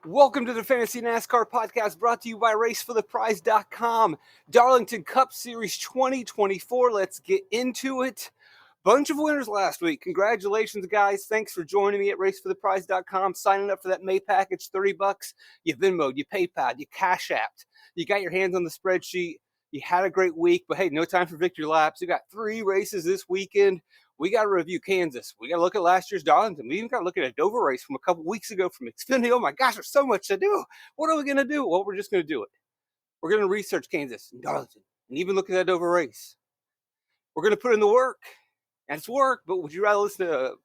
Welcome to the Fantasy NASCAR podcast brought to you by RaceForThePrize.com. Darlington Cup Series 2024. Let's get into it. Bunch of winners last week. Congratulations, guys. Thanks for joining me at RaceForThePrize.com. Signing up for that May package, $30. You Venmo'd, you PayPal, you Cash App'd. You got your hands on the spreadsheet. You had a great week, but hey, no time for victory laps. You got 3 races this weekend. We got to review Kansas. We got to look at last year's Darlington. We even got to look at a Dover race from a couple weeks ago from Xfinity. Oh my gosh, there's so much to do. What are we going to do? Well, we're just going to do it. We're going to research Kansas and Darlington and even look at that Dover race. We're going to put in the work. And it's work, but would you rather listen to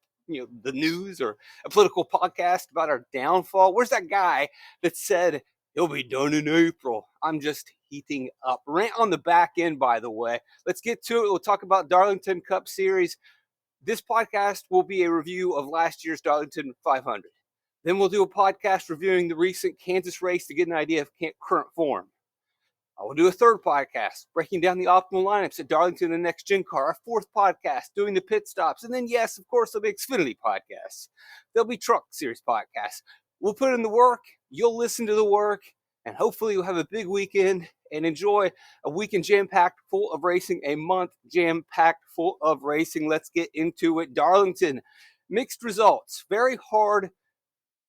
the news or a political podcast about our downfall? Where's that guy that said he'll be done in April? I'm just heating up. Rant on the back end, by the way. Let's get to it. We'll talk about Darlington Cup Series. This podcast will be a review of last year's Darlington 500. Then we'll do a podcast reviewing the recent Kansas race to get an idea of current form. I will do a third podcast, breaking down the optimal lineups at Darlington and the Next Gen Car. Our fourth podcast, doing the pit stops. And then, yes, of course, there'll be Xfinity podcasts. There'll be Truck Series podcasts. We'll put in the work. You'll listen to the work. And hopefully you'll have a big weekend and enjoy a weekend jam-packed full of racing, a month jam-packed full of racing. Let's get into it. Darlington, mixed results. Very hard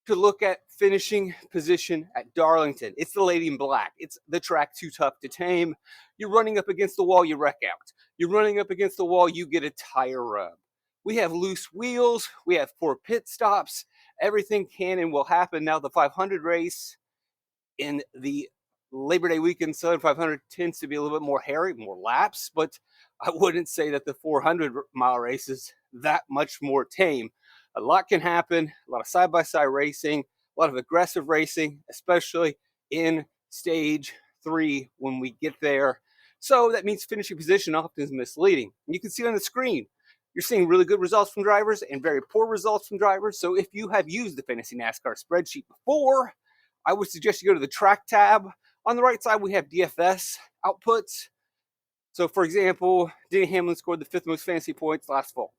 to look at finishing position at Darlington. It's the lady in black. It's the track too tough to tame. You're running up against the wall, you wreck out. You're running up against the wall, you get a tire rub. We have loose wheels. We have poor pit stops. Everything can and will happen. Now the 500 race in the Labor Day weekend, Southern 500 tends to be a little bit more hairy, more laps, but I wouldn't say that the 400-mile race is that much more tame. A lot can happen, a lot of side-by-side racing, a lot of aggressive racing, especially in stage 3 when we get there. So that means finishing position often is misleading. You can see on the screen, you're seeing really good results from drivers and very poor results from drivers. So if you have used the Fantasy NASCAR spreadsheet before, I would suggest you go to the track tab. On the right side, we have DFS outputs. So, for example, Denny Hamlin scored the 5th most fantasy points last fall.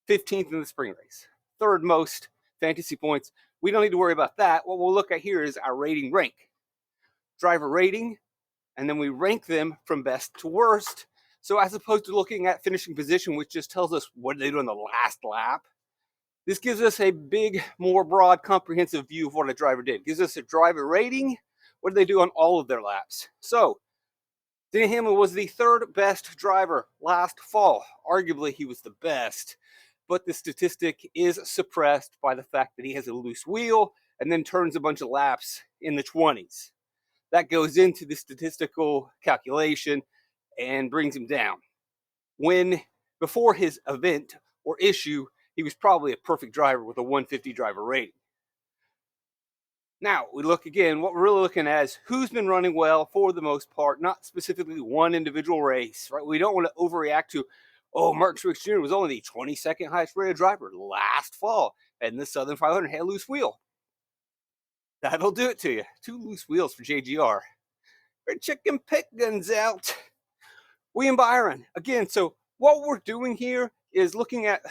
15th in the spring race. 3rd most fantasy points. We don't need to worry about that. What we'll look at here is our rating rank. Driver rating, and then we rank them from best to worst. So as opposed to looking at finishing position, which just tells us what they do on the last lap, this gives us a big, more broad, comprehensive view of what a driver did. It gives us a driver rating. What did they do on all of their laps? So, Denny Hamlin was the 3rd best driver last fall. Arguably, he was the best. But the statistic is suppressed by the fact that he has a loose wheel and then turns a bunch of laps in the 20s. That goes into the statistical calculation and brings him down. When, before his event or issue, he was probably a perfect driver with a 150 driver rating. Now, we look again, what we're really looking at is who's been running well for the most part, not specifically one individual race, right? We don't want to overreact to, Martin Truex Jr. was only the 22nd highest rated driver last fall, and the Southern 500 had a loose wheel. That'll do it to you. 2 loose wheels for JGR. Our chicken pick guns out. William Byron. Again, so what we're doing here is looking at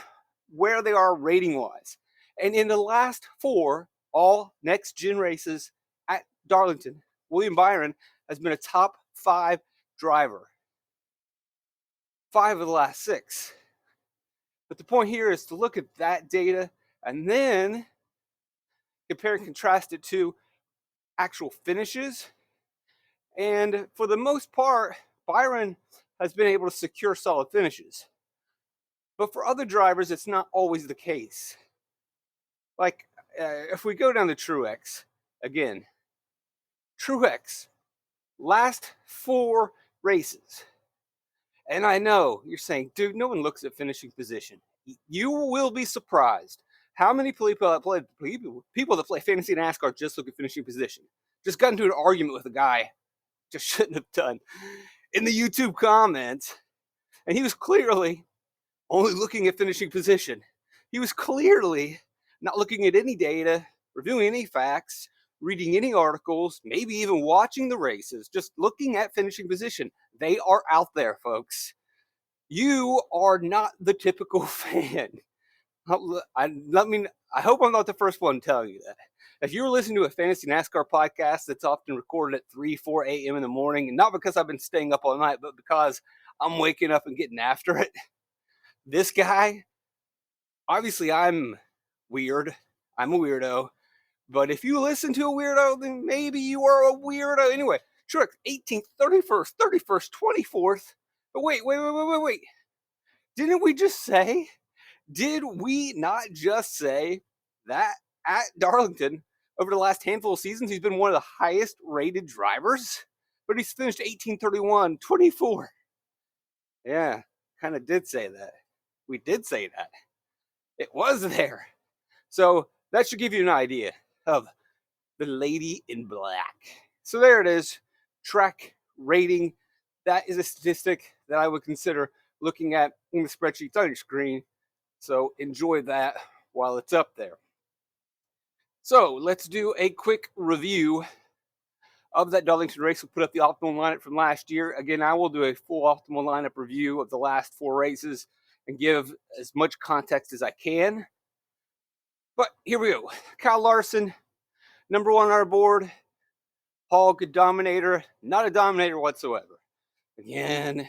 where they are rating-wise. And in the last 4 all next-gen races at Darlington, William Byron has been a top 5 driver. 5 of the last 6. But the point here is to look at that data and then compare and contrast it to actual finishes. And for the most part, Byron has been able to secure solid finishes. But for other drivers, it's not always the case. Like, if we go down to Truex, again, Truex, last 4 races. And I know you're saying, dude, no one looks at finishing position. You will be surprised how many people that play fantasy NASCAR just look at finishing position. Just got into an argument with a guy, just shouldn't have done, in the YouTube comments. And he was clearly only looking at finishing position. He was clearly not looking at any data, reviewing any facts, reading any articles, maybe even watching the races, just looking at finishing position. They are out there, folks. You are not the typical fan. I hope I'm not the first one telling you that. If you're listening to a fantasy NASCAR podcast that's often recorded at 3, 4 a.m. in the morning, and not because I've been staying up all night, but because I'm waking up and getting after it, this guy, obviously I'm weird. I'm a weirdo. But if you listen to a weirdo, then maybe you are a weirdo. Anyway, Truex, 18th, 31st, 31st, 24th. But wait. Didn't we just say? Did we not just say that at Darlington, over the last handful of seasons, he's been one of the highest rated drivers? But he's finished 18, 31, 24. Yeah, kind of did say that. We did say that. It was there. So that should give you an idea of the lady in black. So there it is. Track rating. That is a statistic that I would consider looking at in the spreadsheets on your screen. So enjoy that while it's up there. So let's do a quick review of that Darlington race. We'll put up the optimal lineup from last year. Again, I will do a full optimal lineup review of the last 4 races and give as much context as I can. But here we go. Kyle Larson, number 1 on our board. Hog, a dominator, not a dominator whatsoever. Again,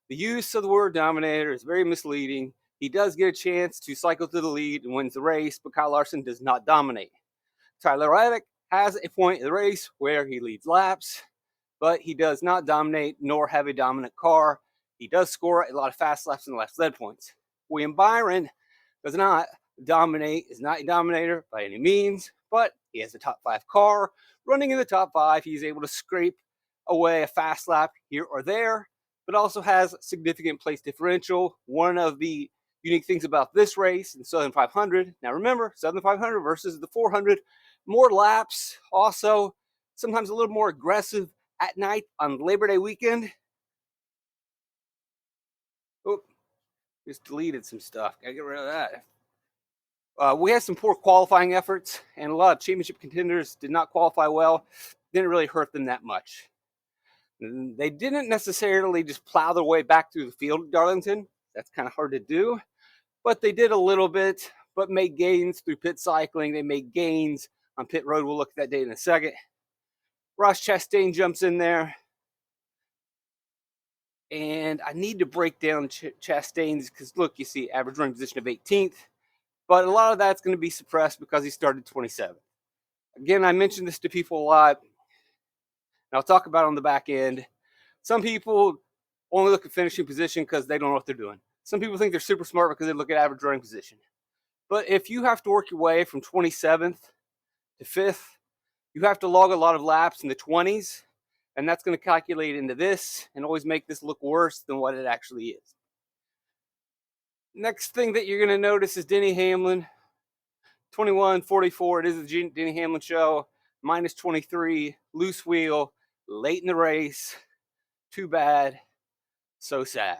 the use of the word dominator is very misleading. He does get a chance to cycle to the lead and wins the race, but Kyle Larson does not dominate. Tyler Reddick has a point in the race where he leads laps, but he does not dominate nor have a dominant car. He does score a lot of fast laps and last lead points. William Byron does not dominate, is not a dominator by any means, but he has a top 5 car. Running in the top 5, he's able to scrape away a fast lap here or there, but also has significant place differential. One of the unique things about this race in Southern 500, now remember, Southern 500 versus the 400, more laps, also sometimes a little more aggressive at night on Labor Day weekend. Oh, just deleted some stuff. Gotta get rid of that. We had some poor qualifying efforts, and a lot of championship contenders did not qualify well. Didn't really hurt them that much. They didn't necessarily just plow their way back through the field at Darlington. That's kind of hard to do. But they did a little bit, but made gains through pit cycling. They made gains on pit road. We'll look at that date in a second. Ross Chastain jumps in there. And I need to break down Chastain's because, look, you see average running position of 18th. But a lot of that's going to be suppressed because he started 27th. Again, I mentioned this to people a lot. And I'll talk about it on the back end. Some people only look at finishing position because they don't know what they're doing. Some people think they're super smart because they look at average running position. But if you have to work your way from 27th to 5th, you have to log a lot of laps in the 20s, and that's going to calculate into this and always make this look worse than what it actually is. Next thing that you're going to notice is Denny Hamlin, 21:44. It is the Denny Hamlin show, minus 23, loose wheel, late in the race. Too bad. So sad.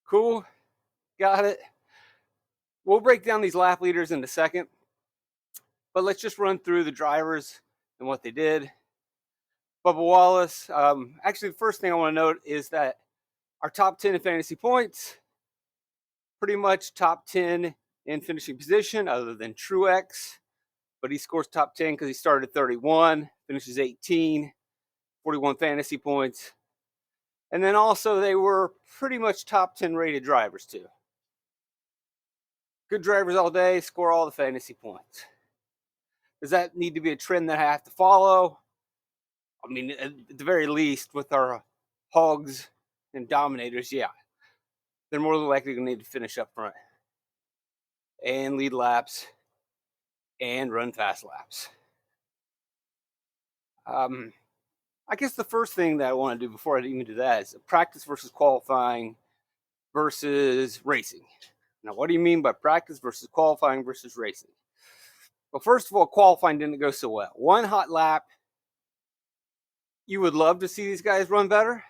Cool. Got it. We'll break down these lap leaders in a second, but let's just run through the drivers and what they did. Bubba Wallace. Actually, the first thing I want to note is that our top 10 in fantasy points, pretty much top 10 in finishing position, other than Truex, but he scores top 10 because he started at 31, finishes 18, 41 fantasy points. And then also they were pretty much top 10 rated drivers too. Good drivers all day, score all the fantasy points. Does that need to be a trend that I have to follow? I mean, at the very least, with our hogs and dominators, yeah. They're more than likely going to need to finish up front and lead laps and run fast laps. I guess the first thing that I want to do before I even do that is practice versus qualifying versus racing. Now, what do you mean by practice versus qualifying versus racing? Well, first of all, qualifying didn't go so well. One hot lap, you would love to see these guys run better.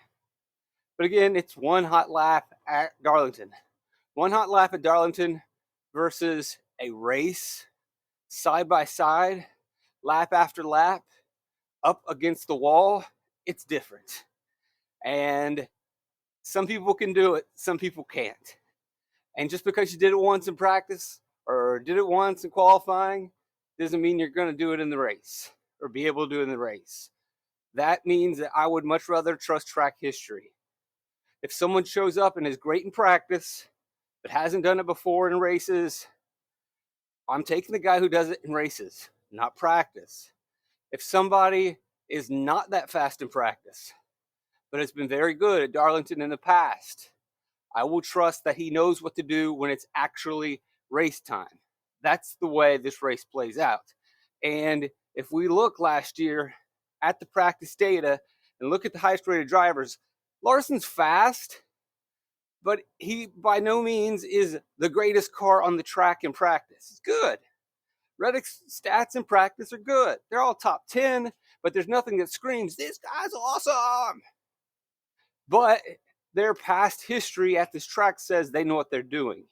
But again, it's one hot lap at Darlington. One hot lap at Darlington versus a race side by side, lap after lap, up against the wall. It's different. And some people can do it, some people can't. And just because you did it once in practice or did it once in qualifying doesn't mean you're going to do it in the race or be able to do it in the race. That means that I would much rather trust track history. If someone shows up and is great in practice but hasn't done it before in races, I'm taking the guy who does it in races, not practice. If somebody is not that fast in practice, but has been very good at Darlington in the past, I will trust that he knows what to do when it's actually race time. That's the way this race plays out. And if we look last year at the practice data and look at the highest rated drivers, Larson's fast, but he by no means is the greatest car on the track in practice. It's good. Reddick's stats in practice are good. They're all top 10, but there's nothing that screams, this guy's awesome. But their past history at this track says they know what they're doing.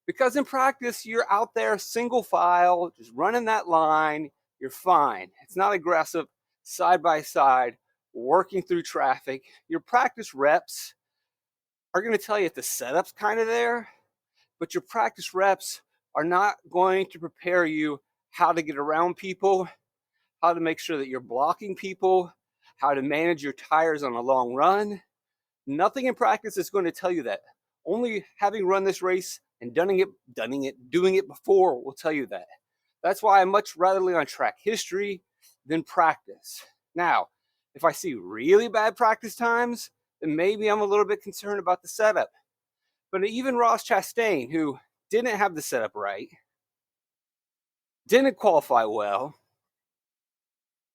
Because in practice, you're out there single file, just running that line, you're fine. It's not aggressive, side by side, working through traffic. Your practice reps are going to tell you if the setup's kind of there, but your practice reps are not going to prepare you how to get around people, how to make sure that you're blocking people, how to manage your tires on a long run. Nothing in practice is going to tell you that. Only having run this race and doing it before will tell you that. That's why I'm much rather lean on track history than practice. Now, if I see really bad practice times, then maybe I'm a little bit concerned about the setup. But even Ross Chastain, who didn't have the setup right, didn't qualify well,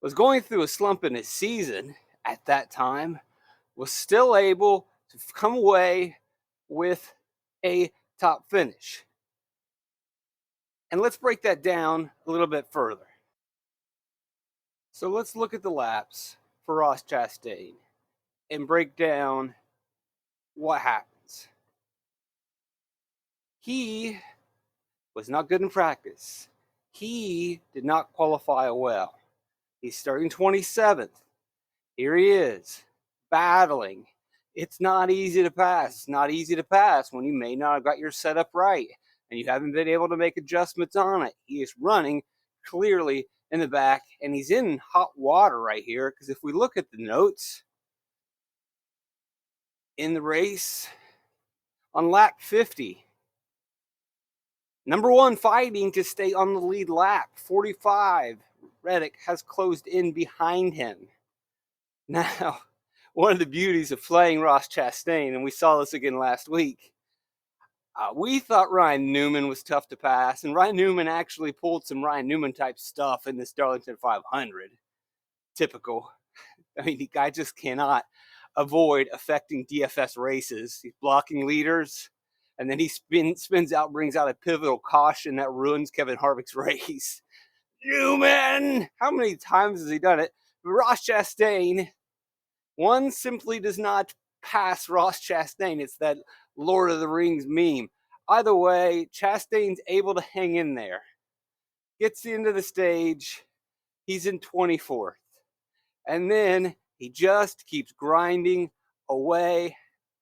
was going through a slump in his season at that time, was still able to come away with a top finish. And let's break that down a little bit further. So let's look at the laps for Ross Chastain and break down what happens. He was not good in practice. He did not qualify well. He's starting 27th. Here he is, battling. It's not easy to pass. It's not easy to pass when you may not have got your setup right and you haven't been able to make adjustments on it. He is running clearly in the back, and he's in hot water right here because if we look at the notes in the race on lap 50, number one fighting to stay on the lead lap, 45, Reddick has closed in behind him. Now, one of the beauties of playing Ross Chastain, and we saw this again last week, we thought Ryan Newman was tough to pass, and Ryan Newman actually pulled some Ryan Newman type stuff in this Darlington 500. Typical. I mean, the guy just cannot avoid affecting DFS races. He's blocking leaders, and then he spins out, brings out a pivotal caution that ruins Kevin Harvick's race. Newman! How many times has he done it? Ross Chastain, one simply does not pass Ross Chastain. It's that Lord of the Rings meme. Either way, Chastain's able to hang in there. Gets into the stage. He's in 24th. And then he just keeps grinding away.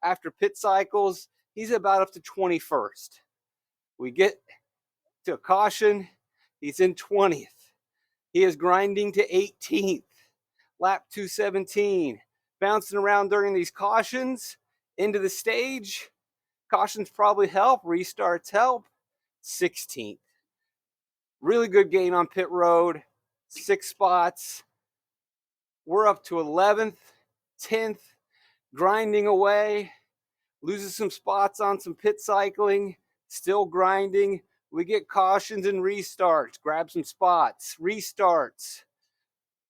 After pit cycles, he's about up to 21st. We get to a caution. He's in 20th. He is grinding to 18th. Lap 217. Bouncing around during these cautions. Into the stage. Cautions probably help. Restarts help. 16th. Really good gain on pit road. 6 spots. We're up to 11th, 10th, grinding away. Loses some spots on some pit cycling. Still grinding. We get cautions and restarts. Grab some spots. Restarts.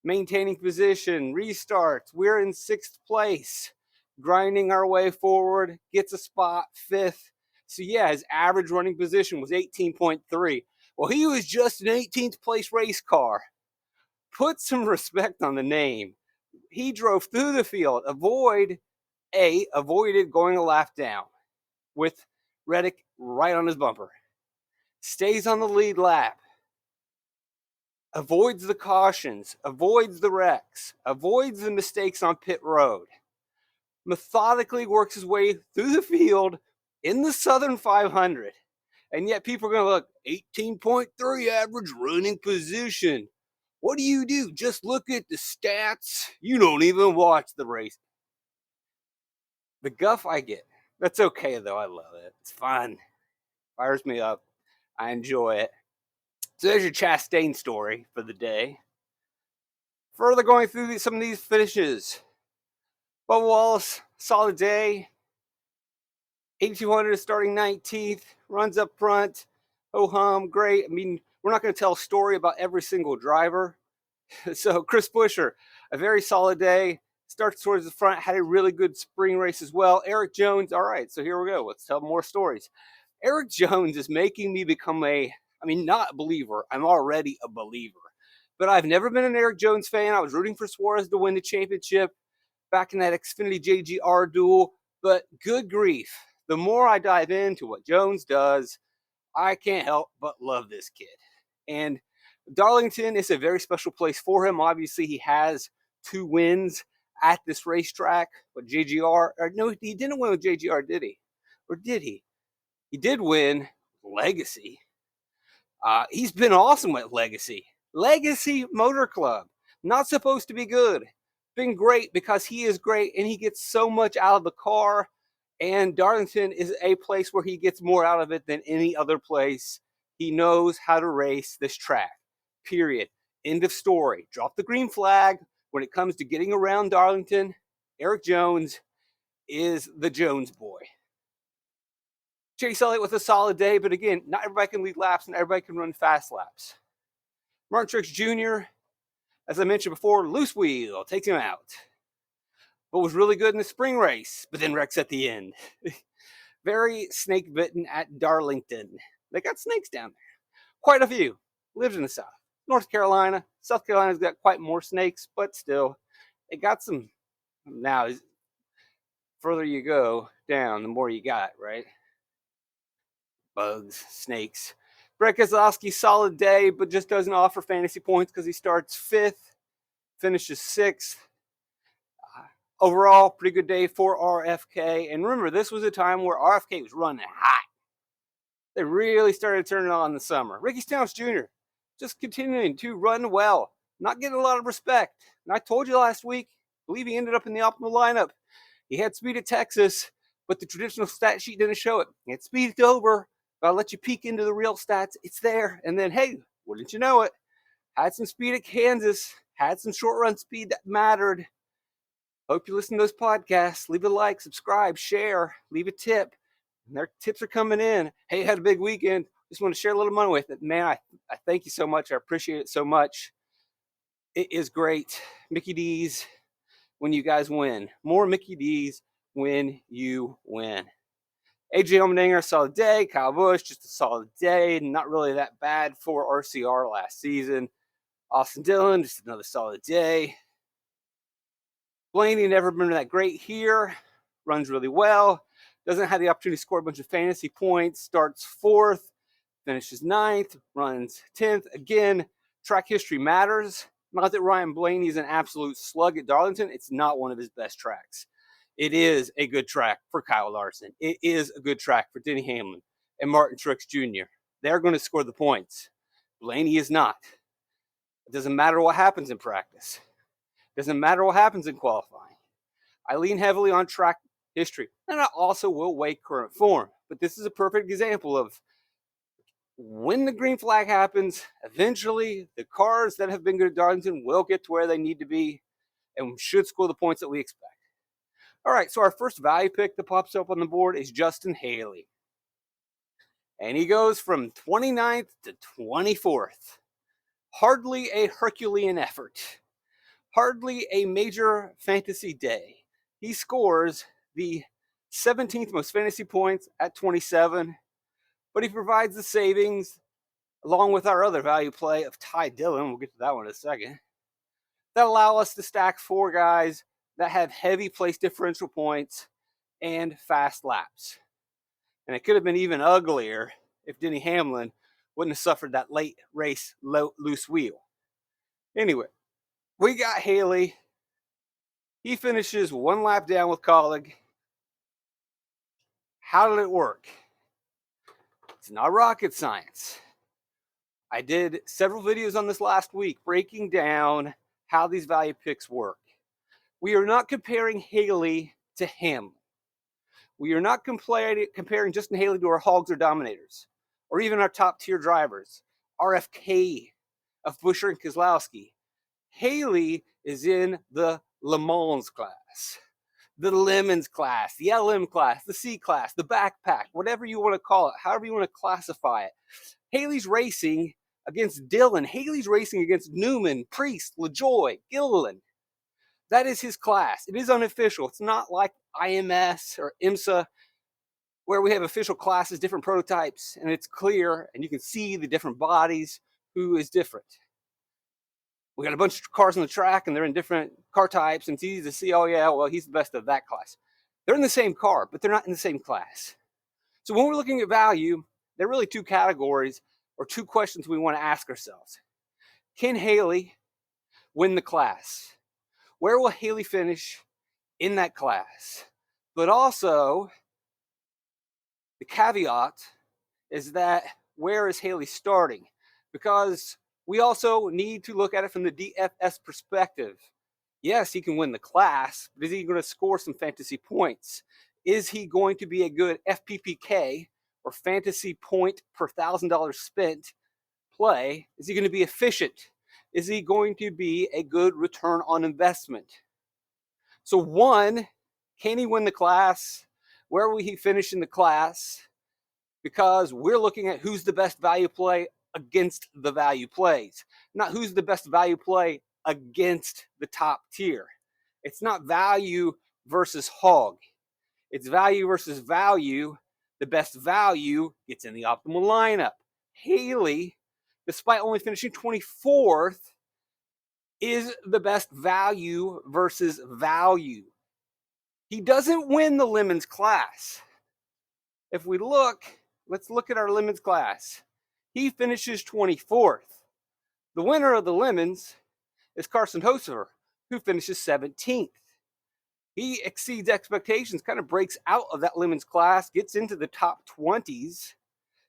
Maintaining position. Restarts. We're in 6th place. Grinding our way forward. Gets a spot. 5th. So yeah, his average running position was 18.3. Well, he was just an 18th place race car. Put some respect on the name. He drove through the field. Avoided going a lap down with Reddick right on his bumper. Stays on the lead lap. Avoids the cautions. Avoids the wrecks. Avoids the mistakes on pit road. Methodically works his way through the field in the Southern 500. And yet people are going to look 18.3 average running position. What do? Just look at the stats. You don't even watch the race. The guff I get. That's okay, though. I love it. It's fun. Fires me up. I enjoy it. So there's your Chastain story for the day. Further going through some of these finishes. Bubba Wallace, solid day. 8,200 starting 19th. Runs up front. Ho-hum, great. I mean, we're not going to tell a story about every single driver. So Chris Buescher, a very solid day. Starts towards the front. Had a really good spring race as well. Eric Jones, all right, so here we go. Let's tell more stories. Eric Jones is making me become not a believer. I'm already a believer. But I've never been an Eric Jones fan. I was rooting for Suarez to win the championship back in that Xfinity JGR duel. But good grief, the more I dive into what Jones does, I can't help but love this kid. And Darlington is a very special place for him. Obviously, he has 2 wins at this racetrack. But JGR, no, he didn't win with JGR, did he? Or did he? He did win Legacy. He's been awesome with Legacy. Legacy Motor Club. Not supposed to be good. Been great because he is great and he gets so much out of the car. And Darlington is a place where he gets more out of it than any other place. He knows how to race this track. Period. End of story. Drop the green flag. When it comes to getting around Darlington, Eric Jones is the Jones boy. Chase Elliott with a solid day, but again, not everybody can lead laps and everybody can run fast laps. Martin Truex Jr., as I mentioned before, loose wheel, takes him out. But was really good in the spring race, but then wrecks at the end. Very snake bitten at Darlington. They got snakes down there. Quite a few. Lives in the South. North Carolina. South Carolina's got quite more snakes, but still, they got some. Now, further you go down, the more you got, right? Bugs, snakes. Brett Keselowski, solid day, but just doesn't offer fantasy points because he starts 5th, finishes 6th. Overall, pretty good day for RFK. And remember, this was a time where RFK was running hot. They really started turning on in the summer. Ricky Stenhouse Jr. just continuing to run well, not getting a lot of respect. And I told you last week, I believe he ended up in the optimal lineup. He had speed at Texas, but the traditional stat sheet didn't show it. He had speed at Dover, but I'll let you peek into the real stats. It's there. And then, hey, wouldn't you know it? Had some speed at Kansas, had some short run speed that mattered. Hope you listen to those podcasts. Leave a like, subscribe, share, leave a tip. And their tips are coming in. Hey, had a big weekend. Just want to share a little money with it. Man, I thank you so much. I appreciate it so much. It is great. Mickey D's when you guys win. More Mickey D's when you win. AJ Allmendinger, solid day. Kyle Busch, just a solid day. Not really that bad for RCR last season. Austin Dillon, just another solid day. Blaney, never been that great here. Runs really well. Doesn't have the opportunity to score a bunch of fantasy points. Starts 4th, finishes 9th, runs 10th. Again, track history matters. Not that Ryan Blaney is an absolute slug at Darlington. It's not one of his best tracks. It is a good track for Kyle Larson. It is a good track for Denny Hamlin and Martin Truex Jr. They're going to score the points. Blaney is not. It doesn't matter what happens in practice. It doesn't matter what happens in qualifying. I lean heavily on track history, and I also will weigh current form. But this is a perfect example of when the green flag happens, eventually the cars that have been good at Darlington will get to where they need to be and should score the points that we expect. All right, so our first value pick that pops up on the board is Justin Haley. And he goes from 29th to 24th. Hardly a Herculean effort. Hardly a major fantasy day. He scores the 17th most fantasy points at 27, but he provides the savings along with our other value play of Ty Dillon. We'll get to that one in a second. That allow us to stack 4 guys that have heavy place differential points and fast laps. And it could have been even uglier if Denny Hamlin wouldn't have suffered that late race loose wheel. Anyway, we got Haley. He finishes 1 lap down with Colleague. How did it work? It's not rocket science. I did several videos on this last week breaking down how these value picks work. We are not comparing Haley to him. We are not comparing Justin Haley to our hogs or dominators, or even our top tier drivers, RFK of Buescher and Keselowski. Haley is in the Le Mans class, the Lemons class, the LM class, the C class, the backpack, whatever you want to call it, however you want to classify it. Haley's racing against Dillon. Haley's racing against Newman, Priest, LaJoie, Gilliland. That is his class. It is unofficial. It's not like IMS or IMSA where we have official classes, different prototypes, and it's clear and you can see the different bodies, who is different. We got a bunch of cars on the track and they're in different car types, and it's easy to see, oh yeah, well, he's the best of that class. They're in the same car, but they're not in the same class. So when we're looking at value, there are really two categories or two questions we want to ask ourselves. Can Haley win the class? Where will Haley finish in that class? But also, the caveat is that where is Haley starting? Because we also need to look at it from the DFS perspective. Yes, he can win the class, but is he going to score some fantasy points? Is he going to be a good FPPK or fantasy point per $1,000 spent play? Is he going to be efficient? Is he going to be a good return on investment? So one, can he win the class? Where will he finish in the class? Because we're looking at who's the best value play against the value plays, not who's the best value play against the top tier. It's not value versus hog. It's value versus value. The best value gets in the optimal lineup. Haley, despite only finishing 24th, is the best value versus value. He doesn't win the Lemons class. If we look, let's look at our Lemons class. He finishes 24th. The winner of the Lemons is Carson Hocevar, who finishes 17th. He exceeds expectations, kind of breaks out of that Lemons class, gets into the top 20s,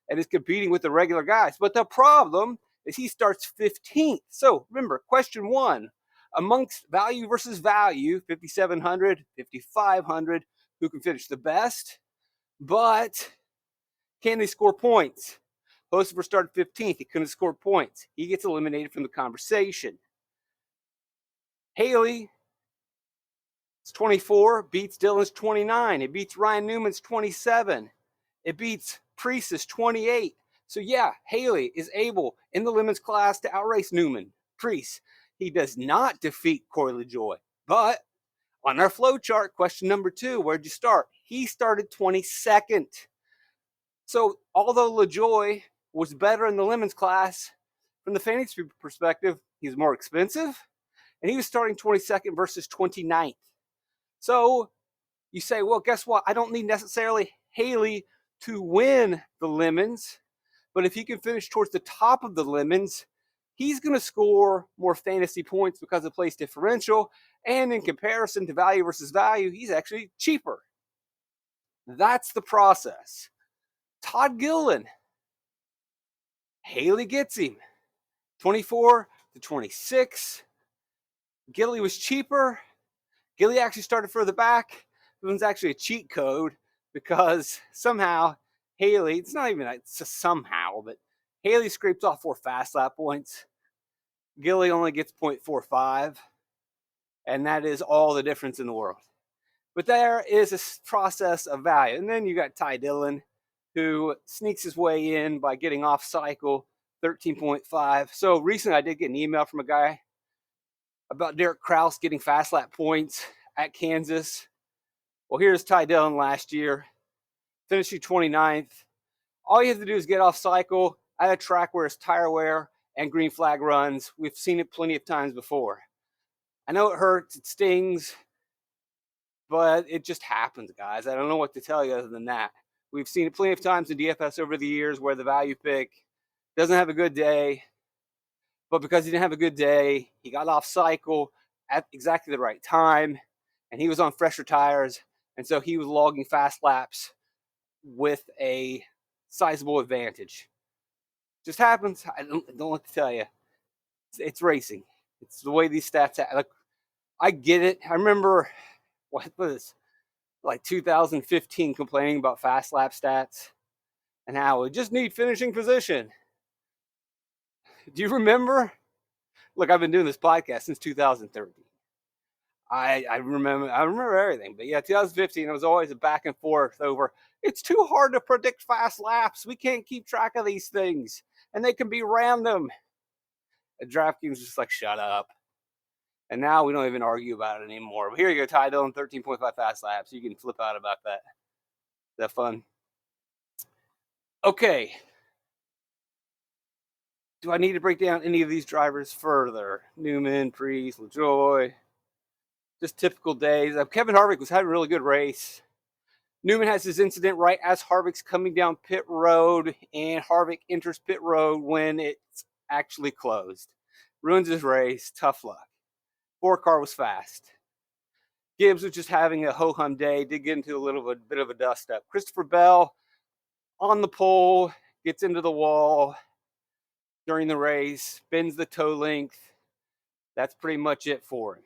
and is competing with the regular guys. But the problem is he starts 15th. So remember, question one, amongst value versus value, 5,700, 5,500, who can finish the best? But can they score points? Hocevar started 15th. He couldn't score points. He gets eliminated from the conversation. Haley is 24, beats Dillon's 29. It beats Ryan Newman's 27. It beats Priest's 28. So yeah, Haley is able in the Lemons class to outrace Newman, Priest. He does not defeat Corey LaJoie. But on our flow chart, question number two, where'd you start? He started 22nd. So although LaJoie was better in the Lemons class, from the fantasy perspective, he's more expensive, and he was starting 22nd versus 29th. So you say, well, guess what? I don't need necessarily Haley to win the Lemons, but if he can finish towards the top of the Lemons, he's going to score more fantasy points because of place differential, and in comparison to value versus value, he's actually cheaper. That's the process. Todd Gilliland, Haley gets him 24 to 26. Gilly was cheaper. Gilly actually started further back. It was actually a cheat code because somehow Haley, it's not even it's somehow, but Haley scrapes off 4 fast lap points. Gilly only gets 0.45, and that is all the difference in the world. But there is a process of value. And then you got Ty Dillon, who sneaks his way in by getting off cycle 13.5. So recently I did get an email from a guy about Derek Kraus getting fast lap points at Kansas. Well, here's Ty Dillon last year, finishing 29th. All you have to do is get off cycle at a track where it's tire wear and green flag runs. We've seen it plenty of times before. I know it hurts, it stings, but it just happens, guys. I don't know what to tell you other than that. We've seen it plenty of times in DFS over the years where the value pick doesn't have a good day, but because he didn't have a good day, he got off cycle at exactly the right time, and he was on fresher tires, and so he was logging fast laps with a sizable advantage. Just happens. I don't like to tell you. It's racing. It's the way these stats like, I get it. I remember what was like 2015 complaining about fast lap stats and how we just need finishing position. Do you remember? Look, I've been doing this podcast since 2013. I remember everything. But yeah, 2015, it was always a back and forth over it's too hard to predict fast laps. We can't keep track of these things. And they can be random. And DraftKings was just like, shut up. And now we don't even argue about it anymore. But here you go, Ty Dillon, 13.5 fast laps. You can flip out about that. Is that fun? Okay. Do I need to break down any of these drivers further? Newman, Priest, LaJoy. Just typical days. Kevin Harvick was having a really good race. Newman has his incident right as Harvick's coming down pit road, and Harvick enters pit road when it's actually closed. Ruins his race. Tough luck. 4-car was fast. Gibbs was just having a ho-hum day. Did get into a bit of a dust-up. Christopher Bell on the pole, gets into the wall during the race, bends the toe length. That's pretty much it for him.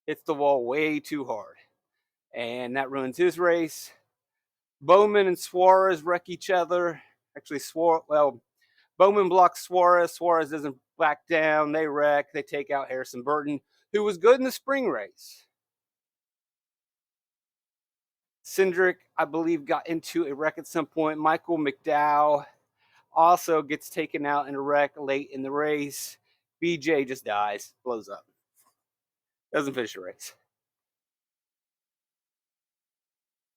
Hits the wall way too hard. And that ruins his race. Bowman and Suarez wreck each other. Actually, Bowman blocks Suarez. Suarez doesn't back down. They wreck. They take out Harrison Burton, who was good in the spring race. Cindric, I believe, got into a wreck at some point. Michael McDowell also gets taken out in a wreck late in the race. BJ just dies, blows up. Doesn't finish the race.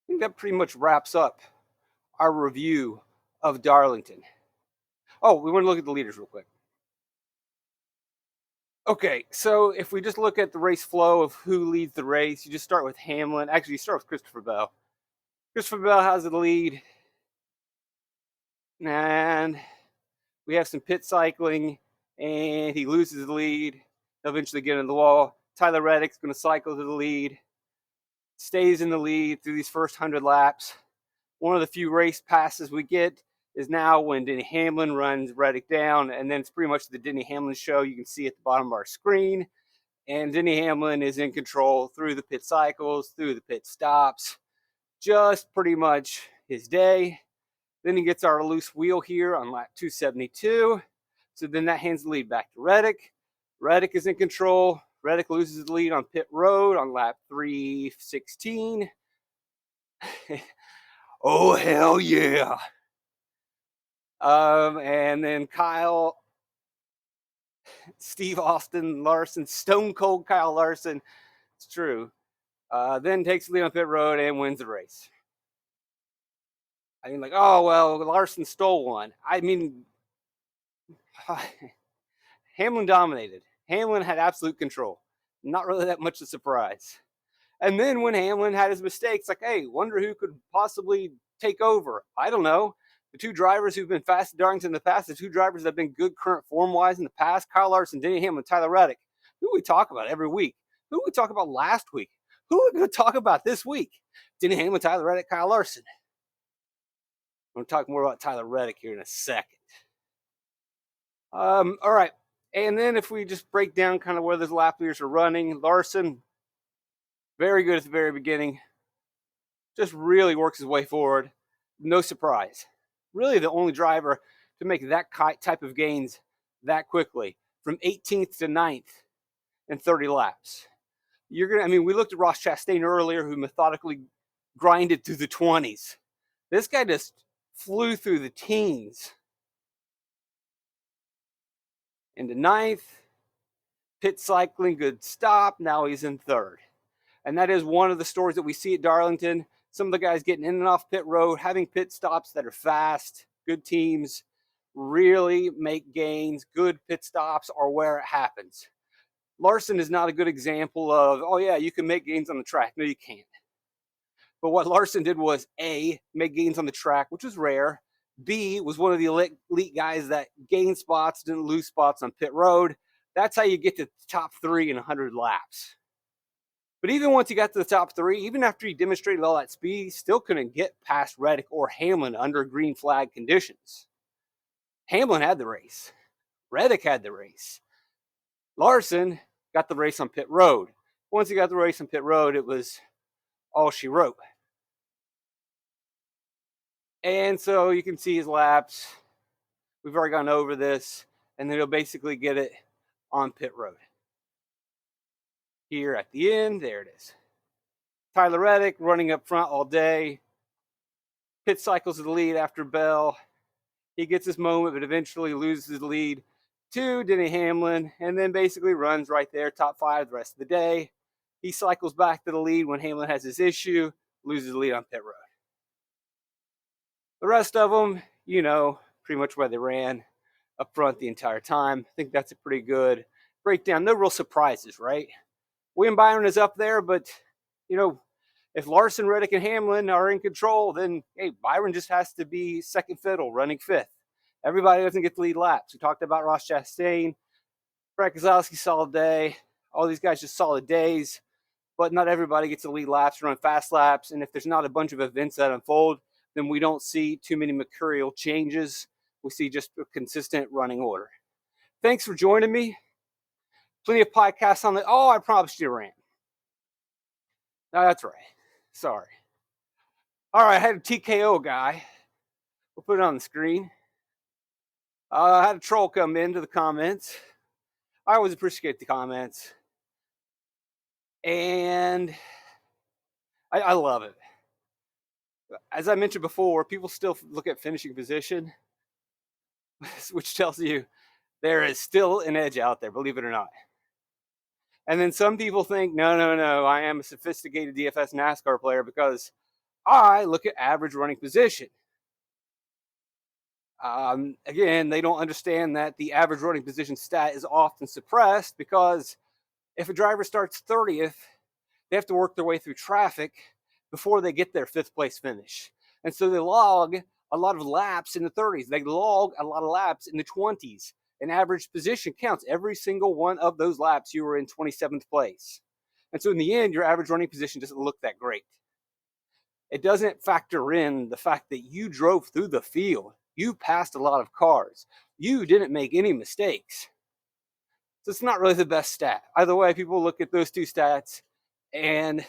I think that pretty much wraps up our review of Darlington. Oh, we want to look at the leaders real quick. Okay, so if we just look at the race flow of who leads the race, you just start with Hamlin. Actually, you start with Christopher Bell. Christopher Bell has the lead. And we have some pit cycling, and he loses the lead. He'll eventually get in the wall. Tyler Reddick's going to cycle to the lead. Stays in the lead through these first 100 laps. One of the few race passes we get is now when Denny Hamlin runs Reddick down, and then it's pretty much the Denny Hamlin show. You can see at the bottom of our screen. And Denny Hamlin is in control through the pit cycles, through the pit stops. Just pretty much his day. Then he gets our loose wheel here on lap 272. So then that hands the lead back to Reddick. Reddick is in control. Reddick loses the lead on pit road on lap 316. Oh, hell yeah. And then Steve Austin Larson, Stone Cold Kyle Larson, it's true, then takes the lead on pit road and wins the race. I mean, like, oh, well, Larson stole one. I mean, Hamlin dominated. Hamlin had absolute control. Not really that much of a surprise. And then when Hamlin had his mistakes, like, hey, wonder who could possibly take over. I don't know. The two drivers who've been fast at Darlington in the past, the two drivers that have been good current form-wise in the past, Kyle Larson, Denny Hamlin, Tyler Reddick. Who we talk about every week? Who we talk about last week? Who are we going to talk about this week? Denny Hamlin, Tyler Reddick, Kyle Larson. I'm going to talk more about Tyler Reddick here in a second. All right. And then if we just break down kind of where those lap leaders are running, Larson, very good at the very beginning. Just really works his way forward. No surprise. Really the only driver to make that type of gains that quickly, from 18th to 9th in 30 laps. We looked at Ross Chastain earlier, who methodically grinded through the 20s. This guy just flew through the teens. Into 9th, pit cycling, good stop. Now he's in 3rd. And that is one of the stories that we see at Darlington. Some of the guys getting in and off pit road, having pit stops that are fast. Good teams really make gains. Good pit stops are where it happens. Larson is not a good example of, oh yeah, you can make gains on the track. No, you can't. But what Larson did was, A, make gains on the track, which was rare. B, was one of the elite guys that gained spots, didn't lose spots on pit road. That's how you get to the top 3 in 100 laps. But even once he got to the top three, even after he demonstrated all that speed, he still couldn't get past Reddick or Hamlin under green flag conditions. Hamlin had the race. Reddick had the race. Larson got the race on pit road. Once he got the race on pit road, it was all she wrote. And so you can see his laps. We've already gone over this. And then he'll basically get it on pit road. Here at the end, there it is. Tyler Reddick running up front all day. Pit cycles to the lead after Bell. He gets his moment, but eventually loses the lead to Denny Hamlin, and then basically runs right there, top five the rest of the day. He cycles back to the lead when Hamlin has his issue, loses the lead on pit road. The rest of them, you know, pretty much where they ran up front the entire time. I think that's a pretty good breakdown. No real surprises, right? William Byron is up there, but, you know, if Larson, Reddick, and Hamlin are in control, then, hey, Byron just has to be second fiddle, running fifth. Everybody doesn't get to lead laps. We talked about Ross Chastain, Brad Keselowski, solid day. All these guys just solid days, but not everybody gets to lead laps, run fast laps. And if there's not a bunch of events that unfold, then we don't see too many mercurial changes. We see just a consistent running order. Thanks for joining me. Plenty of podcasts on the. Oh, I promised you a rant. No, that's right. Sorry. All right, I had a TKO guy. We'll put it on the screen. I had a troll come into the comments. I always appreciate the comments. And I love it. As I mentioned before, people still look at finishing position, which tells you there is still an edge out there, believe it or not. And then some people think, no, I am a sophisticated DFS NASCAR player because I look at average running position. Again, they don't understand that the average running position stat is often suppressed because if a driver starts 30th, they have to work their way through traffic before they get their fifth place finish. And so they log a lot of laps in the 30s. They log a lot of laps in the 20s. And average position counts. Every single one of those laps, you were in 27th place. And so in the end, your average running position doesn't look that great. It doesn't factor in the fact that you drove through the field. You passed a lot of cars. You didn't make any mistakes. So it's not really the best stat. Either way, people look at those two stats and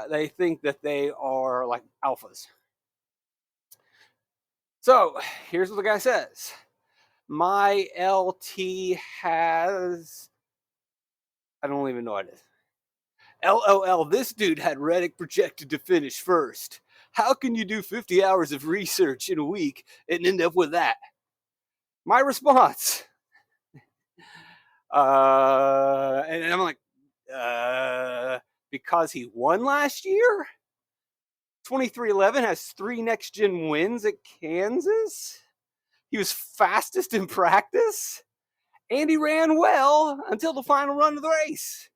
they think that they are like alphas. So here's what the guy says. My LT has, I don't even know what it is. LOL, this dude had Reddick projected to finish first. How can you do 50 hours of research in a week and end up with that? My response. And I'm like, because he won last year? 2311 has 3 next-gen wins at Kansas? He was fastest in practice? And he ran well until the final run of the race.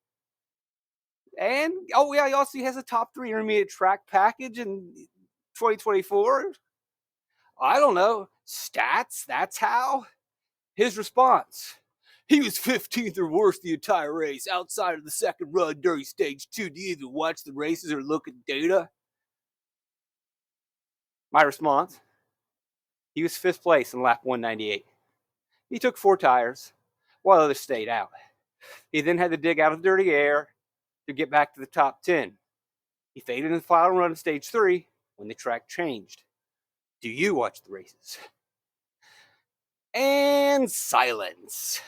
And, oh yeah, he also has a top 3 intermediate track package in 2024. I don't know. Stats, that's how? His response. He was 15th or worse the entire race outside of the second run during stage 2. Do you even watch the races or look at data? My response. He was 5th place in lap 198. He took 4 tires while others stayed out. He then had to dig out of dirty air to get back to the top 10. He faded in the final run of stage 3 when the track changed. Do you watch the races? And silence.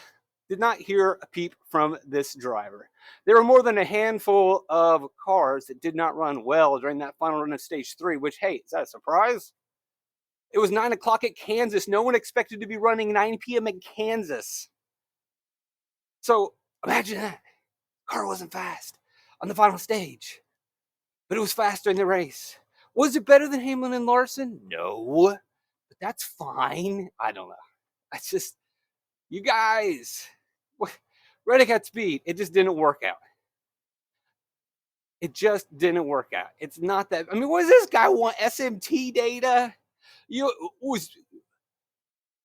Did not hear a peep from this driver. There were more than a handful of cars that did not run well during that final run of stage 3, which, hey, is that a surprise? It was 9 o'clock at Kansas. No one expected to be running 9 p.m. at Kansas. So imagine that. Car wasn't fast on the final stage, but it was faster in the race. Was it better than Hamlin and Larson? No, but that's fine. I don't know. It's just, you guys, Reddick had speed. It just didn't work out. It just didn't work out. It's not that. I mean, what does this guy want? SMT data?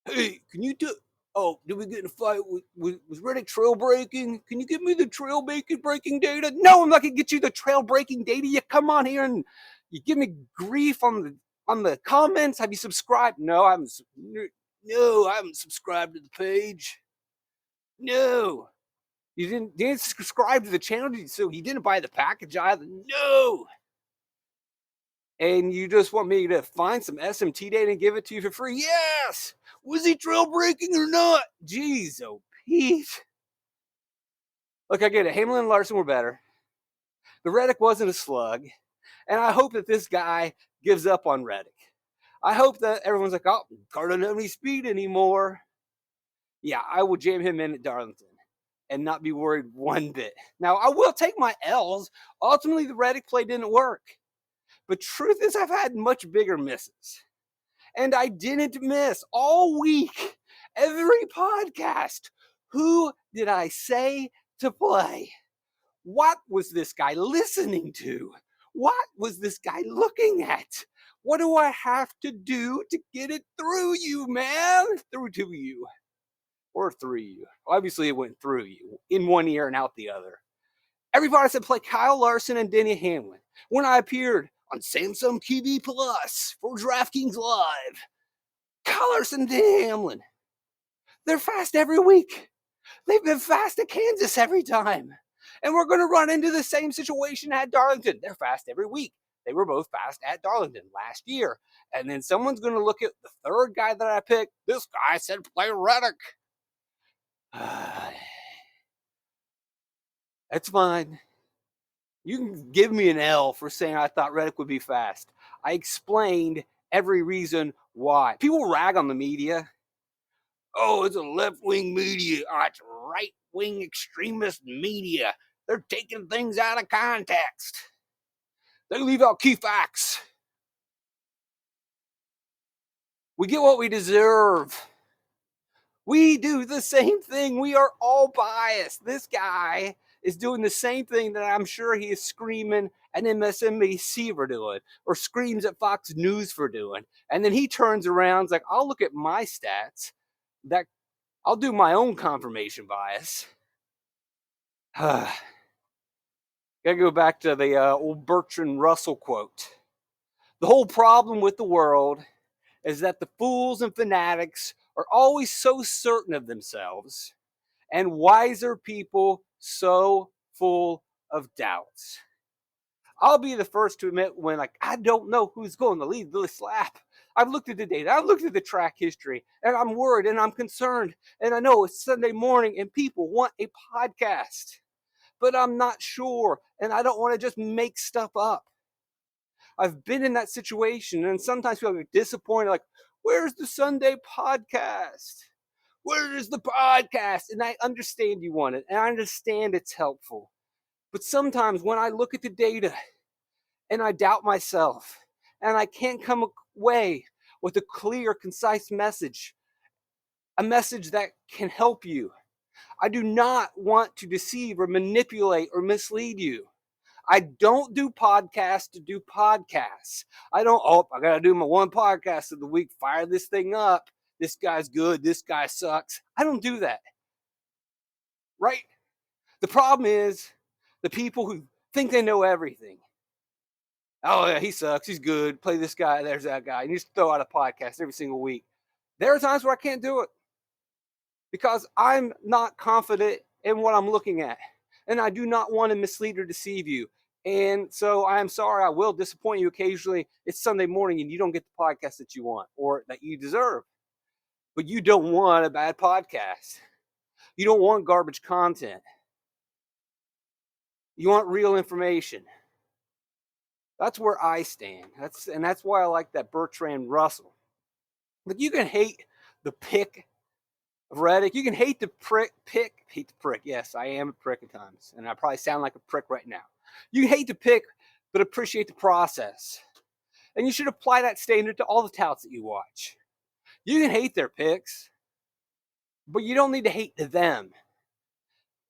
Hey, can you do? Oh, did we get in a fight? Was Reddick trail breaking? Can you give me the trail breaking data? No, I'm not gonna get you the trail breaking data. You come on here and you give me grief on the comments. Have you subscribed? No, I haven't subscribed to the page. No, you didn't subscribe to the channel, so you didn't buy the package either. No. And you just want me to find some SMT data and give it to you for free? Yes! Was he trail breaking or not? Jeez, oh Pete. Look, I get it. Hamlin and Larson were better. The Reddick wasn't a slug. And I hope that this guy gives up on Reddick. I hope that everyone's like, oh, car doesn't have any speed anymore. Yeah, I will jam him in at Darlington and not be worried one bit. Now, I will take my L's. Ultimately, the Reddick play didn't work. But truth is, I've had much bigger misses. And I didn't miss all week, every podcast. Who did I say to play? What was this guy listening to? What was this guy looking at? What do I have to do to get it through you, man? Through to you. Or through you. Obviously, it went through you. In one ear and out the other. Everybody said play Kyle Larson and Denny Hamlin. When I appeared on Samsung TV Plus for DraftKings Live, Kyle Larson and Denny Hamlin. They're fast every week. They've been fast at Kansas every time. And we're going to run into the same situation at Darlington. They're fast every week. They were both fast at Darlington last year. And then someone's going to look at the third guy that I picked. This guy said play Reddick. That's fine. You can give me an L for saying I thought Reddick would be fast. I explained every reason why. People rag on the media. Oh, it's a left-wing media. Oh, it's right-wing extremist media. They're taking things out of context. They leave out key facts. We get what we deserve. We do the same thing. We are all biased. This guy is doing the same thing that I'm sure he is screaming at MSNBC for doing, or screams at Fox News for doing. And then he turns around and is like, I'll look at my stats. I'll do my own confirmation bias. Gotta go back to the old Bertrand Russell quote. The whole problem with the world is that the fools and fanatics are always so certain of themselves, and wiser people so full of doubts. I'll be the first to admit when I don't know who's going to lead this lap. I've looked at the data, I've looked at the track history, and I'm worried and I'm concerned. And I know it's Sunday morning and people want a podcast, but I'm not sure, and I don't want to just make stuff up. I've been in that situation, and sometimes people get disappointed, like, where's the Sunday podcast? Where is the podcast? And I understand you want it, and I understand it's helpful. But sometimes when I look at the data and I doubt myself, and I can't come away with a clear, concise message, a message that can help you, I do not want to deceive or manipulate or mislead you. I don't do podcasts to do podcasts. I got to do my one podcast of the week, fire this thing up. This guy's good. This guy sucks. I don't do that. Right? The problem is the people who think they know everything. Oh, yeah, he sucks. He's good. Play this guy. There's that guy. And you just throw out a podcast every single week. There are times where I can't do it because I'm not confident in what I'm looking at. And I do not want to mislead or deceive you. And so I'm sorry, I will disappoint you occasionally. It's Sunday morning and you don't get the podcast that you want or that you deserve. But you don't want a bad podcast. You don't want garbage content. You want real information. That's where I stand. That's why I like that Bertrand Russell. Like, you can hate the pick of Reddick. You can hate the prick. Yes, I am a prick at times. And I probably sound like a prick right now. You hate to pick, but appreciate the process. And you should apply that standard to all the touts that you watch. You can hate their picks, but you don't need to hate them.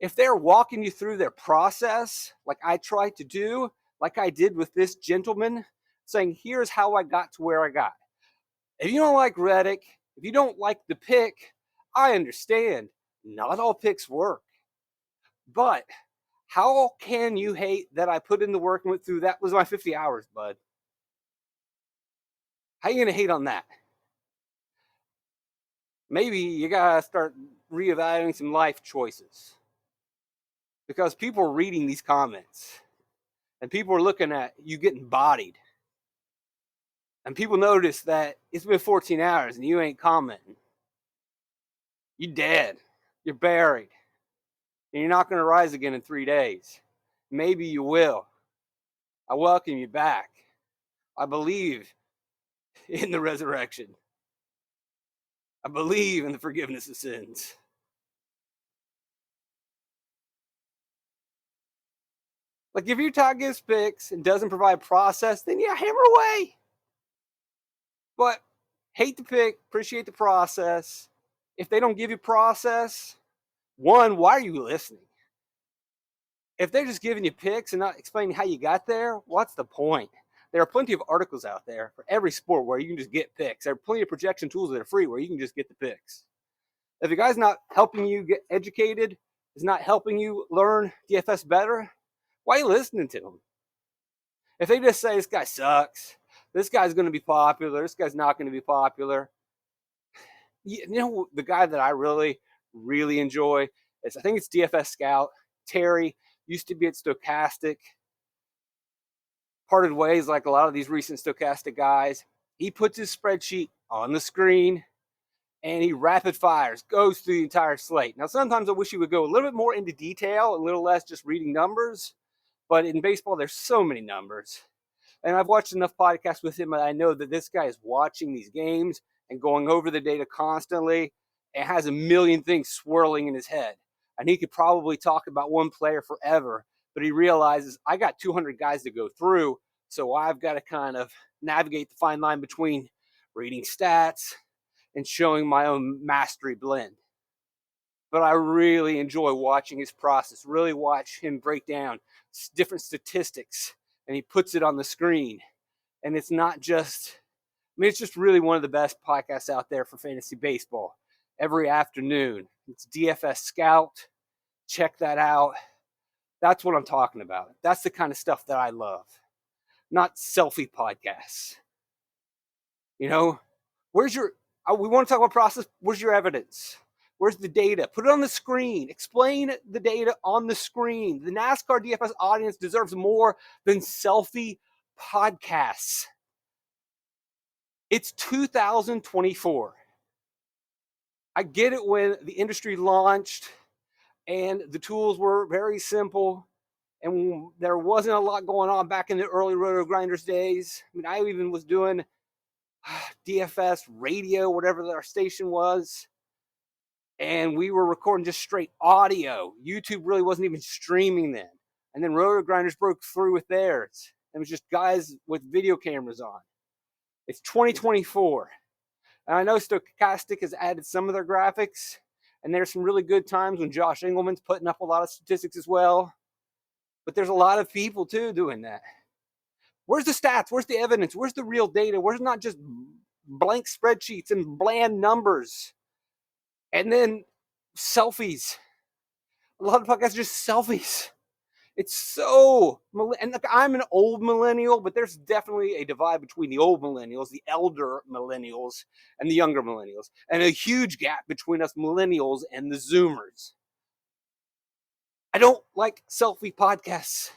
If they're walking you through their process, like I try to do, like I did with this gentleman, saying, here's how I got to where I got. If you don't like Reddick, if you don't like the pick, I understand not all picks work, but how can you hate that I put in the work and went through that was my 50 hours, bud? How you going to hate on that? Maybe you got to start reevaluating some life choices because people are reading these comments and people are looking at you getting bodied. And people notice that it's been 14 hours and you ain't commenting. You dead. You're buried. And you're not going to rise again in 3 days. Maybe you will. I welcome you back. I believe in the resurrection. I believe in the forgiveness of sins. Like if your tie gives picks and doesn't provide process, then yeah, hammer away. But hate the pick, appreciate the process. If they don't give you process, one, why are you listening? If they're just giving you picks and not explaining how you got there, what's the point? There are plenty of articles out there for every sport where you can just get picks. There are plenty of projection tools that are free where you can just get the picks. If the guy's not helping you get educated, is not helping you learn DFS better, why are you listening to him? If they just say this guy sucks, this guy's going to be popular, this guy's not going to be popular. You know, the guy that I really, really enjoy is, I think it's DFS Scout, Terry, used to be at Stochastic, parted ways like a lot of these recent Stochastic guys. He puts his spreadsheet on the screen and he rapid fires, goes through the entire slate. Now, sometimes I wish he would go a little bit more into detail, a little less just reading numbers. But in baseball, there's so many numbers. And I've watched enough podcasts with him that I know that this guy is watching these games and going over the data constantly and has a million things swirling in his head. And he could probably talk about one player forever, but he realizes I got 200 guys to go through, so I've got to kind of navigate the fine line between reading stats and showing my own mastery blend. But I really enjoy watching his process, really watch him break down different statistics, and he puts it on the screen. And it's not just, I mean, it's just really one of the best podcasts out there for fantasy baseball. Every afternoon, it's DFS Scout. Check that out. That's what I'm talking about. That's the kind of stuff that I love, not selfie podcasts. You know, where's your, we want to talk about process. Where's your evidence? Where's the data? Put it on the screen. Explain the data on the screen. The NASCAR DFS audience deserves more than selfie podcasts. It's 2024. I get it when the industry launched and the tools were very simple and there wasn't a lot going on back in the early Roto Grinders days. I mean, I even was doing DFS radio, whatever our station was. And we were recording just straight audio. YouTube really wasn't even streaming then. And then Roto Grinders broke through with theirs. It was just guys with video cameras on. It's 2024. And I know Stochastic has added some of their graphics. And there's some really good times when Josh Engelman's putting up a lot of statistics as well. But there's a lot of people, too, doing that. Where's the stats? Where's the evidence? Where's the real data? Where's not just blank spreadsheets and bland numbers? And then selfies. A lot of podcasts are just selfies. It's so, and look, I'm an old millennial, but there's definitely a divide between the old millennials, the elder millennials, and the younger millennials, and a huge gap between us millennials and the Zoomers. I don't like selfie podcasts.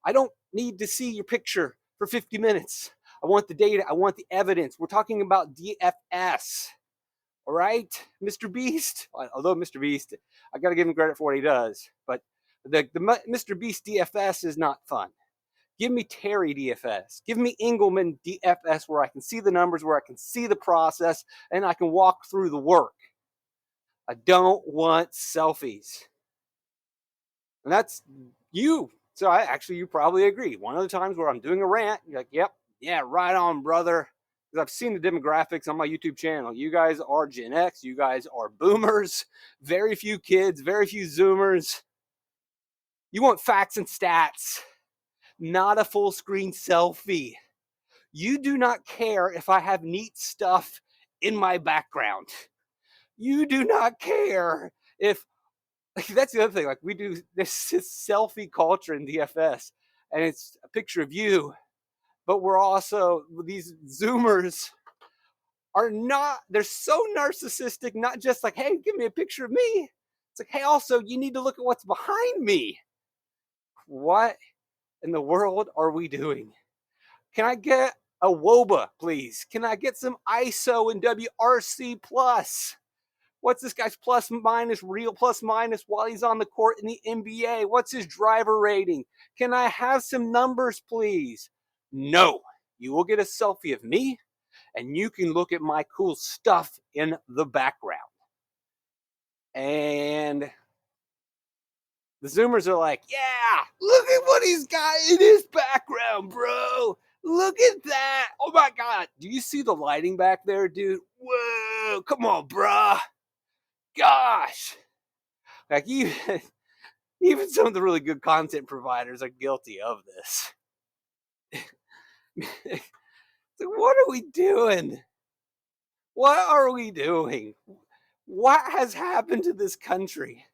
I don't need to see your picture for 50 minutes. I want the data. I want the evidence. We're talking about DFS. All right, Mr. Beast. Although Mr. Beast, I got to give him credit for what he does. But the Mr. Beast DFS is not fun. Give me Terry DFS. Give me Engelman DFS where I can see the numbers, where I can see the process, and I can walk through the work. I don't want selfies. And that's you. So you probably agree. One of the times where I'm doing a rant, you're like, yep, yeah, right on, brother. Because I've seen the demographics on my YouTube channel. You guys are Gen X. You guys are boomers. Very few kids. Very few Zoomers. You want facts and stats, not a full screen selfie. You do not care if I have neat stuff in my background. You do not care if that's the other thing. Like, we do this selfie culture in DFS, and it's a picture of you, but we're also, these Zoomers are not, they're so narcissistic, not just like, hey, give me a picture of me. It's like, hey, also, you need to look at what's behind me. What in the world are we doing? Can I get a WOBA, please? Can I get some ISO and WRC plus? What's this guy's plus minus, real plus minus while he's on the court in the NBA? What's his driver rating? Can I have some numbers, please? No. You will get a selfie of me, and you can look at my cool stuff in the background. And the Zoomers are like, yeah, look at what he's got in his background, bro. Look at that. Oh my God. Do you see the lighting back there, dude? Whoa. Come on, bruh. Gosh. Like, even some of the really good content providers are guilty of this. So what are we doing? What are we doing? What has happened to this country?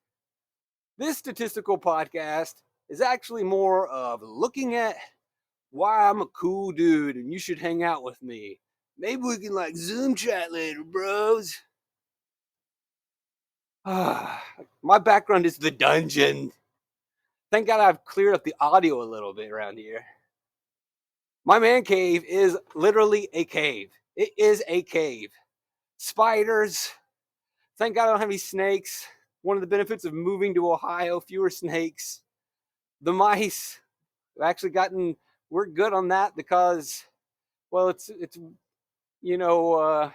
This statistical podcast is actually more of looking at why I'm a cool dude and you should hang out with me. Maybe we can like Zoom chat later, bros. My background is the dungeon. Thank God I've cleared up the audio a little bit around here. My man cave is literally a cave. It is a cave. Spiders. Thank God I don't have any snakes. One of the benefits of moving to Ohio, fewer snakes. The mice, I've actually we're good on that because, well, it's you know,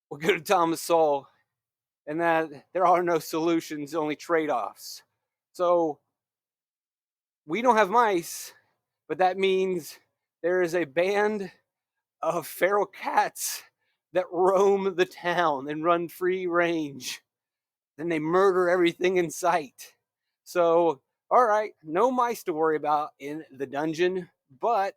we're good at Thomas Sowell, and that there are no solutions, only trade-offs. So we don't have mice, but that means there is a band of feral cats that roam the town and run free range. Then they murder everything in sight. So, all right, no mice to worry about in the dungeon, but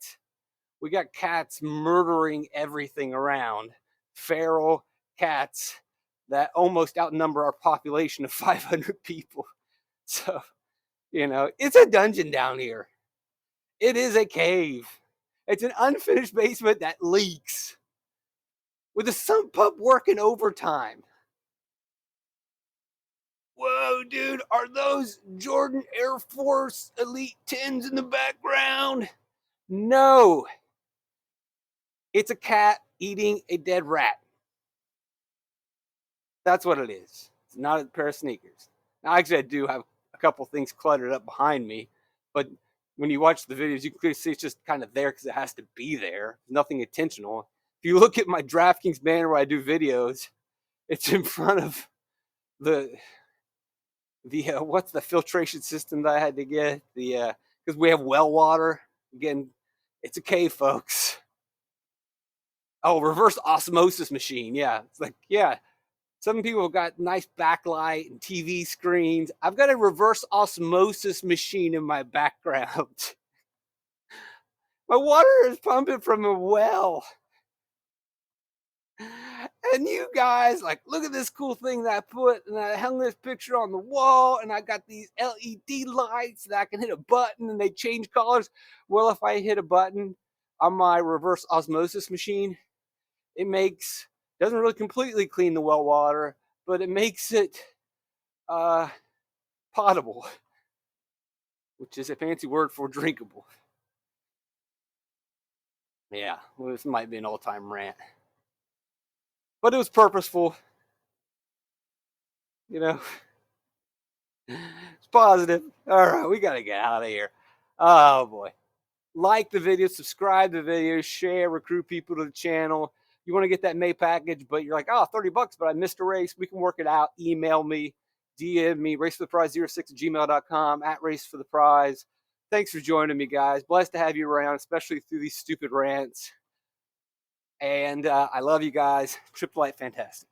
we got cats murdering everything around. Feral cats that almost outnumber our population of 500 people. So, it's a dungeon down here. It is a cave. It's an unfinished basement that leaks with a sump pump working overtime. Whoa, dude, are those Jordan Air Force Elite 10s in the background? No. It's a cat eating a dead rat. That's what it is. It's not a pair of sneakers. Now, actually, I do have a couple things cluttered up behind me, but when you watch the videos, you can clearly see it's just kind of there because it has to be there. Nothing intentional. If you look at my DraftKings banner where I do videos, it's in front of the what's the filtration system that I had to get? Because we have well water. Again, it's a cave, folks. Oh, reverse osmosis machine. Yeah, it's like, yeah. Some people have got nice backlight and TV screens. I've got a reverse osmosis machine in my background. My water is pumping from a well. And you guys, like, look at this cool thing that I put, and I hung this picture on the wall, and I got these LED lights that I can hit a button and they change colors. Well, if I hit a button on my reverse osmosis machine, it doesn't really completely clean the well water, but it makes it potable, which is a fancy word for drinkable. Yeah, well, this might be an all-time rant, but it was purposeful. It's positive. All right, we got to get out of here. Oh, boy. Like the video, subscribe to the video, share, recruit people to the channel. You want to get that May package, but you're like, oh, $30, but I missed a race. We can work it out. Email me, DM me, racefortheprize06@gmail.com, @racefortheprize. Thanks for joining me, guys. Blessed to have you around, especially through these stupid rants. And I love you guys. Triple Light, fantastic.